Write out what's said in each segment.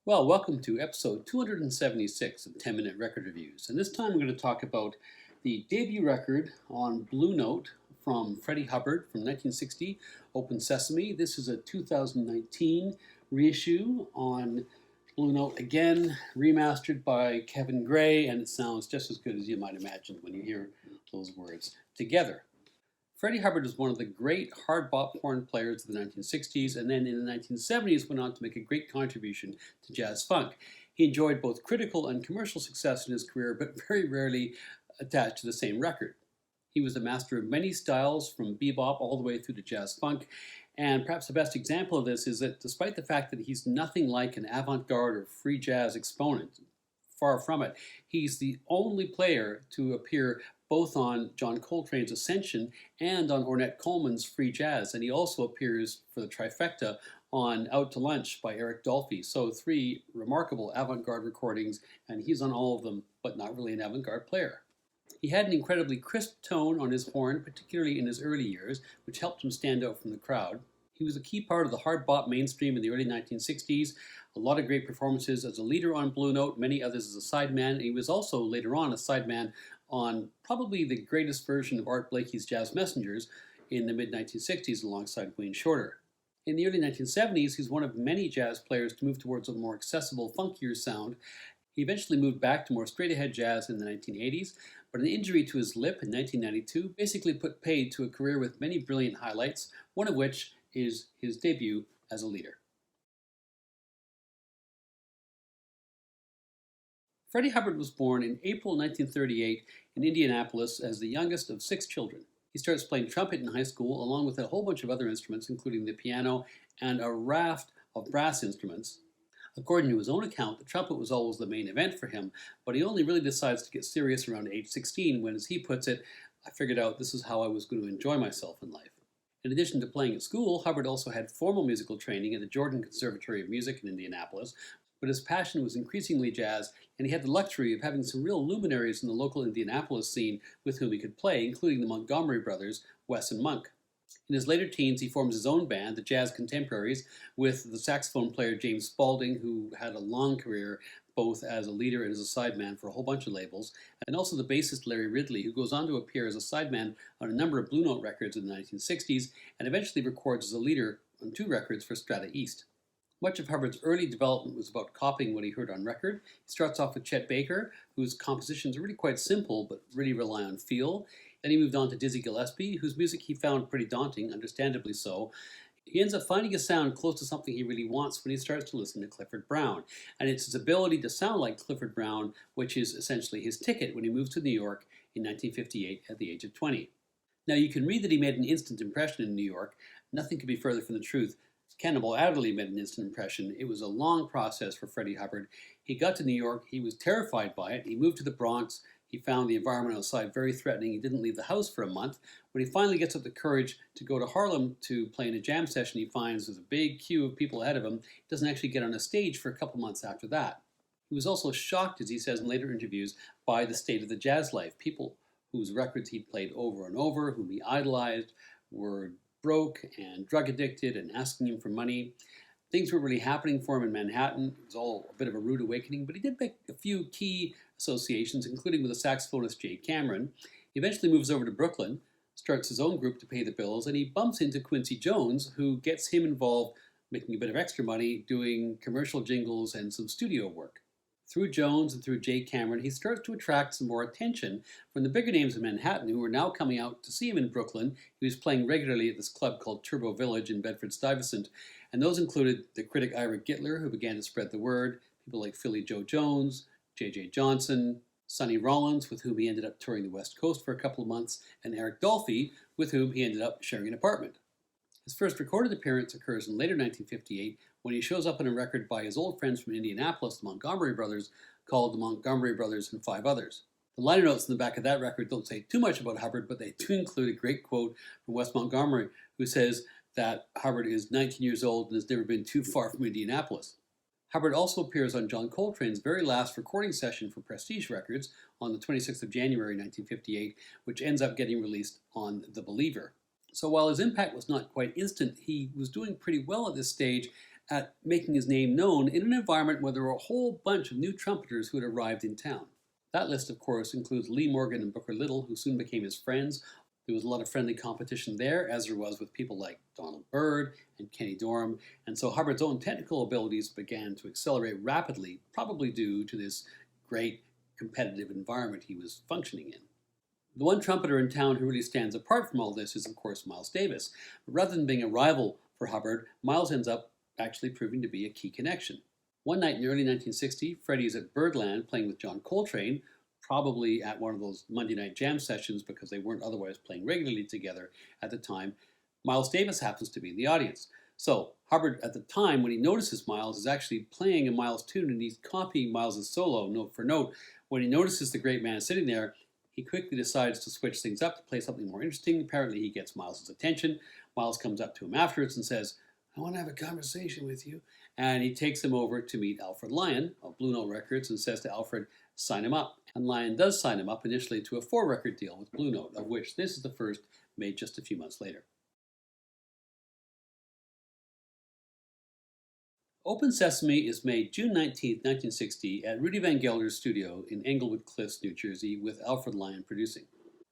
Well, welcome to episode 276 of 10 Minute Record Reviews. And this time we're going to talk about the debut record on Blue Note from Freddie Hubbard from 1960, Open Sesame. This is a 2019 reissue on Blue Note, again, remastered by Kevin Gray, and it sounds just as good as you might imagine when you hear those words together. Freddie Hubbard was one of the great hard bop horn players of the 1960s, and then in the 1970s went on to make a great contribution to jazz funk. He enjoyed both critical and commercial success in his career, but very rarely attached to the same record. He was the master of many styles, from bebop all the way through to jazz funk, and perhaps the best example of this is that despite the fact that he's nothing like an avant-garde or free jazz exponent, far from it, he's the only player to appear both on John Coltrane's Ascension and on Ornette Coleman's Free Jazz, and he also appears for the trifecta on Out to Lunch by Eric Dolphy. So three remarkable avant-garde recordings, and he's on all of them, but not really an avant-garde player. He had an incredibly crisp tone on his horn, particularly in his early years, which helped him stand out from the crowd. He was a key part of the hard bop mainstream in the early 1960s. A lot of great performances as a leader on Blue Note, many others as a sideman, and he was also later on a sideman on probably the greatest version of Art Blakey's Jazz Messengers in the mid-1960s alongside Wayne Shorter. In the early 1970s, he's one of many jazz players to move towards a more accessible, funkier sound. He eventually moved back to more straight-ahead jazz in the 1980s, but an injury to his lip in 1992 basically put paid to a career with many brilliant highlights, one of which is his debut as a leader. Freddie Hubbard was born in April 1938 in Indianapolis as the youngest of 6 children. He starts playing trumpet in high school along with a whole bunch of other instruments, including the piano and a raft of brass instruments. According to his own account, the trumpet was always the main event for him, but he only really decides to get serious around age 16 when, as he puts it, I figured out this is how I was going to enjoy myself in life. In addition to playing at school, Hubbard also had formal musical training at the Jordan Conservatory of Music in Indianapolis, but his passion was increasingly jazz, and he had the luxury of having some real luminaries in the local Indianapolis scene with whom he could play, including the Montgomery brothers, Wes and Monk. In his later teens, he forms his own band, the Jazz Contemporaries, with the saxophone player James Spaulding, who had a long career both as a leader and as a sideman for a whole bunch of labels, and also the bassist Larry Ridley, who goes on to appear as a sideman on a number of Blue Note records in the 1960s, and eventually records as a leader on 2 records for Strata East. Much of Hubbard's early development was about copying what he heard on record. He starts off with Chet Baker, whose compositions are really quite simple, but really rely on feel. Then he moved on to Dizzy Gillespie, whose music he found pretty daunting, understandably so. He ends up finding a sound close to something he really wants when he starts to listen to Clifford Brown. And it's his ability to sound like Clifford Brown, which is essentially his ticket when he moves to New York in 1958 at the age of 20. Now, you can read that he made an instant impression in New York. Nothing could be further from the truth. Cannibal Adderley made an instant impression. It was a long process for Freddie Hubbard. He got to New York. He was terrified by it. He moved to the Bronx. He found the environment outside very threatening. He didn't leave the house for a month. When he finally gets up the courage to go to Harlem to play in a jam session, he finds there's a big queue of people ahead of him. He doesn't actually get on a stage for a couple months after that. He was also shocked, as he says in later interviews, by the state of the jazz life. People whose records he'd played over and over, whom he idolized, were broke and drug addicted and asking him for money. Things were really happening for him in Manhattan. It was all a bit of a rude awakening, but he did make a few key associations, including with the saxophonist Jay Cameron. He eventually moves over to Brooklyn, starts his own group to pay the bills, and he bumps into Quincy Jones, who gets him involved, making a bit of extra money, doing commercial jingles and some studio work. Through Jones and through Jay Cameron, he starts to attract some more attention from the bigger names in Manhattan who were now coming out to see him in Brooklyn. He was playing regularly at this club called Turbo Village in Bedford-Stuyvesant, and those included the critic Ira Gittler, who began to spread the word, people like Philly Joe Jones, J.J. Johnson, Sonny Rollins, with whom he ended up touring the West Coast for a couple of months, and Eric Dolphy, with whom he ended up sharing an apartment. His first recorded appearance occurs in later 1958 when he shows up on a record by his old friends from Indianapolis, the Montgomery brothers, called The Montgomery Brothers and 5 Others. The liner notes in the back of that record don't say too much about Hubbard, but they do include a great quote from Wes Montgomery, who says that Hubbard is 19 years old and has never been too far from Indianapolis. Hubbard also appears on John Coltrane's very last recording session for Prestige Records on the 26th of January 1958, which ends up getting released on The Believer. So while his impact was not quite instant, he was doing pretty well at this stage, at making his name known in an environment where there were a whole bunch of new trumpeters who had arrived in town. That list, of course, includes Lee Morgan and Booker Little, who soon became his friends. There was a lot of friendly competition there, as there was with people like Donald Byrd and Kenny Dorham, and so Hubbard's own technical abilities began to accelerate rapidly, probably due to this great competitive environment he was functioning in. The one trumpeter in town who really stands apart from all this is, of course, Miles Davis. But rather than being a rival for Hubbard, Miles ends up actually proving to be a key connection. One night in early 1960, Freddie is at Birdland playing with John Coltrane, probably at one of those Monday night jam sessions because they weren't otherwise playing regularly together at the time. Miles Davis happens to be in the audience. So Hubbard, at the time, when he notices Miles, is actually playing a Miles tune and he's copying Miles' solo note for note. When he notices the great man sitting there, he quickly decides to switch things up to play something more interesting. Apparently he gets Miles' attention. Miles comes up to him afterwards and says, "I want to have a conversation with you." And he takes him over to meet Alfred Lyon of Blue Note Records and says to Alfred, sign him up. And Lyon does sign him up initially to a 4-record deal with Blue Note, of which this is the first made just a few months later. Open Sesame is made June 19, 1960 at Rudy Van Gelder's studio in Englewood Cliffs, New Jersey, with Alfred Lyon producing.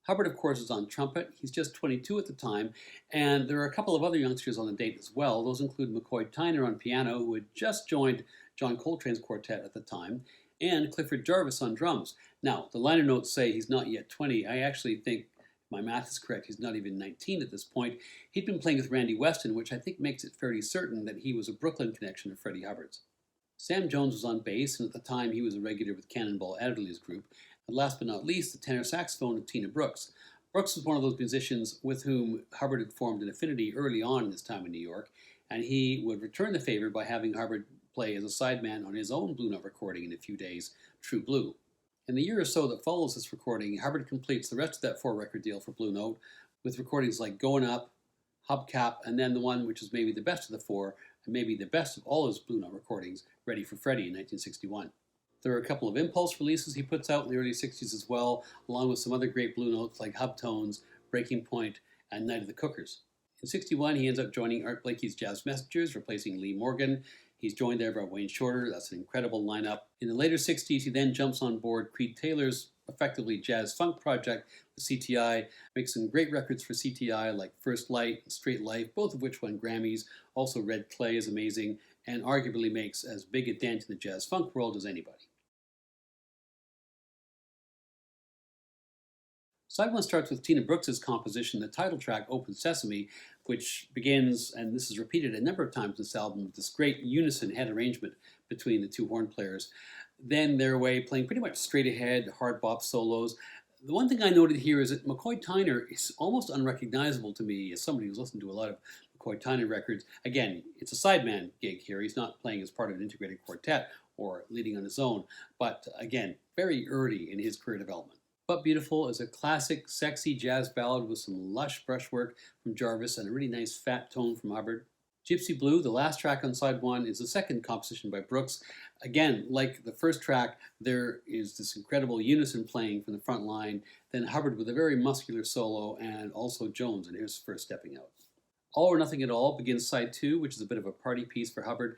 Hubbard, of course, is on trumpet. He's just 22 at the time, and there are a couple of other youngsters on the date as well. Those include McCoy Tyner on piano, who had just joined John Coltrane's quartet at the time, and Clifford Jarvis on drums. Now, the liner notes say he's not yet 20. I actually think, if my math is correct, he's not even 19 at this point. He'd been playing with Randy Weston, which I think makes it fairly certain that he was a Brooklyn connection of Freddie Hubbard's. Sam Jones was on bass, and at the time he was a regular with Cannonball Adderley's group. And last but not least, the tenor saxophone of Tina Brooks. Brooks was one of those musicians with whom Hubbard had formed an affinity early on in his time in New York, and he would return the favor by having Hubbard play as a sideman on his own Blue Note recording in a few days, True Blue. In the year or so that follows this recording, Hubbard completes the rest of that 4-record deal for Blue Note with recordings like Going Up, Hubcap, and then the one which is maybe the best of the 4, and maybe the best of all his Blue Note recordings, Ready for Freddie in 1961. There are a couple of impulse releases he puts out in the early 60s as well, along with some other great Blue Notes like Hub Tones, Breaking Point, and Night of the Cookers. In 61, he ends up joining Art Blakey's Jazz Messengers, replacing Lee Morgan. He's joined there by Wayne Shorter. That's an incredible lineup. In the later 60s, he then jumps on board Creed Taylor's effectively jazz-funk project with CTI, makes some great records for CTI like First Light and Straight Life, both of which won Grammys. Also, Red Clay is amazing and arguably makes as big a dent in the jazz-funk world as anybody. Side one starts with Tina Brooks' composition, the title track, Open Sesame, which begins, and this is repeated a number of times in this album, with this great unison head arrangement between the two horn players. Then they're away playing pretty much straight ahead, hard bop solos. The one thing I noted here is that McCoy Tyner is almost unrecognizable to me as somebody who's listened to a lot of McCoy Tyner records. Again, it's a sideman gig here. He's not playing as part of an integrated quartet or leading on his own, but again, very early in his career development. But Beautiful is a classic, sexy jazz ballad with some lush brushwork from Jarvis and a really nice fat tone from Hubbard. Gypsy Blue, the last track on side one, is the second composition by Brooks. Again, like the first track, there is this incredible unison playing from the front line, then Hubbard with a very muscular solo, and also Jones in his first stepping out. All or Nothing at All begins side two, which is a bit of a party piece for Hubbard.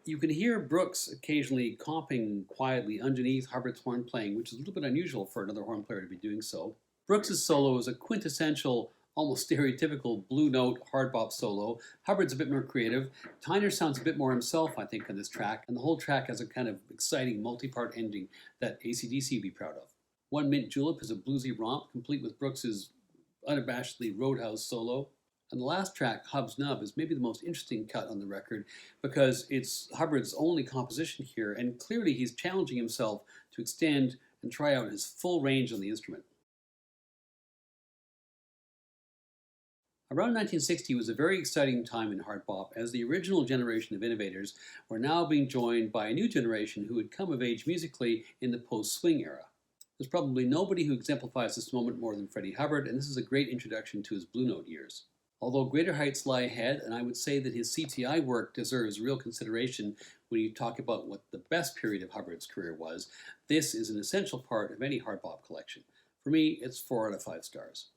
You can hear Brooks occasionally comping quietly underneath Hubbard's horn playing, which is a little bit unusual for another horn player to be doing so. Brooks' solo is a quintessential, almost stereotypical Blue Note hard bop solo. Hubbard's a bit more creative. Tyner sounds a bit more himself, I think, on this track, and the whole track has a kind of exciting multi-part ending that AC/DC would be proud of. One Mint Julep is a bluesy romp, complete with Brooks' unabashedly Roadhouse solo. And the last track, Hobbs Nub, is maybe the most interesting cut on the record because it's Hubbard's only composition here, and clearly he's challenging himself to extend and try out his full range on the instrument. Around 1960 was a very exciting time in hard bop, as the original generation of innovators were now being joined by a new generation who had come of age musically in the post-swing era. There's probably nobody who exemplifies this moment more than Freddie Hubbard, and this is a great introduction to his Blue Note years. Although greater heights lie ahead, and I would say that his CTI work deserves real consideration when you talk about what the best period of Hubbard's career was, this is an essential part of any hard bop collection. For me, it's 4 out of 5 stars.